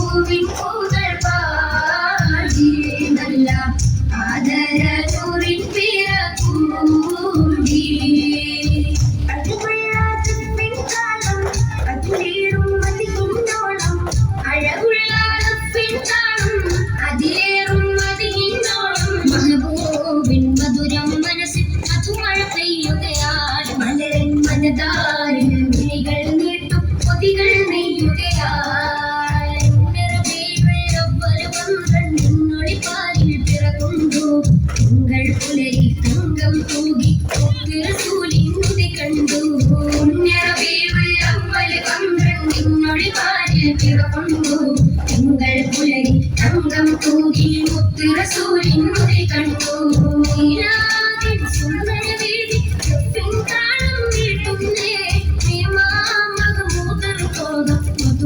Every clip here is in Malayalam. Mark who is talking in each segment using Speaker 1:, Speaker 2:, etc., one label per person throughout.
Speaker 1: പൂവിൻ പൂകൾ പാടി നല്ല ആദരൂരിൻ പിറ കൂടി മധുരം മനസ്സിൽ അതുമഴ പെയ്യുകയാൽ മലരൻ മനതാരിൽ വിളികൾ നീട്ടും പൊതികൾ നെയ്യുകയാൽ നിന്നൊളിപ്പാലിൽ പിറകൊണ്ടു തിങ്കൾ പുലരി തങ്കം തൂകി റസൂലിനുതി കണ്ടു നിന്നൊളിപ്പാലിൽ പിറകൊണ്ടു തിങ്കൾ പുലരി തങ്കം തൂകി മുത്ത് റസൂലിനുതി കണ്ടു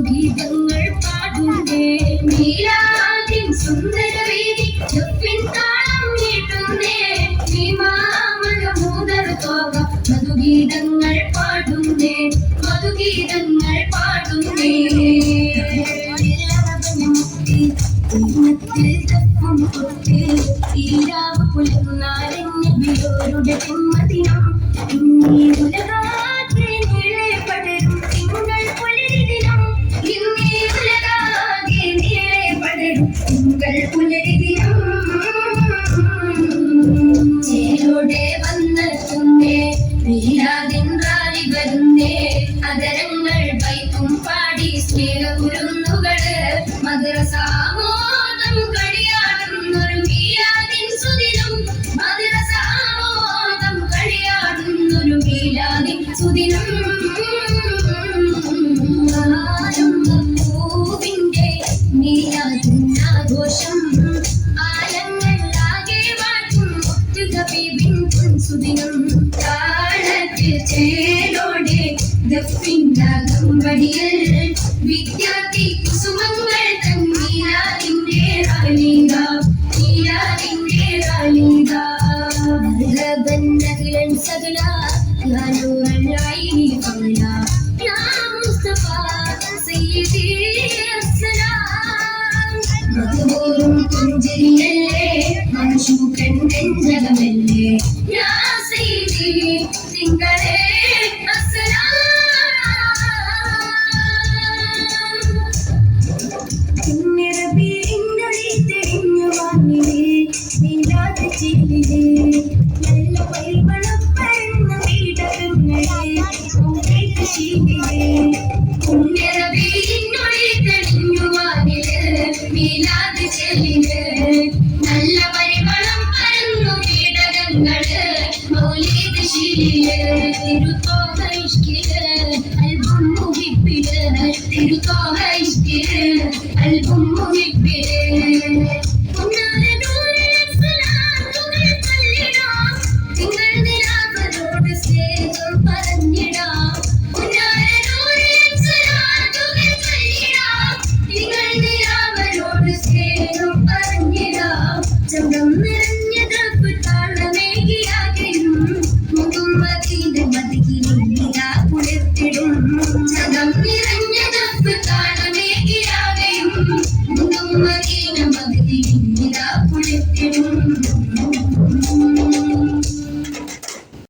Speaker 1: ഗീതങ്ങൾ പാടുന്നേ നീരാതിൻ സുന്ദരവേദി താളം നീട്ടുന്നേ ഭീമാമൂതർത്തോക മധുഗീതങ്ങൾ പാടുന്നേ മധുഗീതങ്ങൾ പാടുന്നേ ഈരാവ് പുലർന്നാരെന്നബിയോരുടെ ജന്മദിനം ഇന്നീ ഉലകാതെ നീളെ പടരും തിങ്കൾ പുലരി ദിനം ഇന്നീ ഉലകാതെ നീളെ പടരും തിങ്കൾ പുലരി ദിനം ചേരോടെ വന്നെത്തുന്നേ വീരാതിൻ റാലി വരുന്നേ അതരങ്ങൾ വൈക്കും പാടി സ്നേഹകുരുന്നുകള് മദ്രസാമോദം കളിയാടുന്നൊരു മീലാദിൻ സുദിനം മദ്രസാമോദം കളിയാടുന്നൊരു മീലാദിൻ സുദിനം പൂവിന്റെ മീലാദിനാഘോഷം ആലങ്ങളാകെ വാഴ്ത്തും മുത്തുകബീബിൻ സുദിനം താളത്തിൽ ചേലോടെ ദഫിൻകമ്പടിയിൽ വിദ്യാർത്ഥി കുസുമങ്ങൾ തന്നീലാതിന്റെ റാലിക നീലാതിന്റെ റാലിക മർഹബൻ സകല യാ നൂറൽ ഐനി ഖമല യാ മുസ്തഫ സയ്യിദി അസ്സലാം മധുബൂറും പുഞ്ചിരിയല്ലേ മൻശൂഖൻ നെഞ്ചകമല്ലേ യാ സയ്യിദി തിങ്കളേ നല്ല പരിമളം പരന്ന വീടകങ്ങളെ മീലാദ് ചെല്ലിന് നല്ല പരിമളം പരന്നു വീടകങ്ങള് മൗലീദ് ശീലില് തിരുത്തോഹ ഇഷ്കില് അൽബും മുഹിബില് തിരുത്തോഹ ഇഷ്കില് അൽബും മുഹിബില്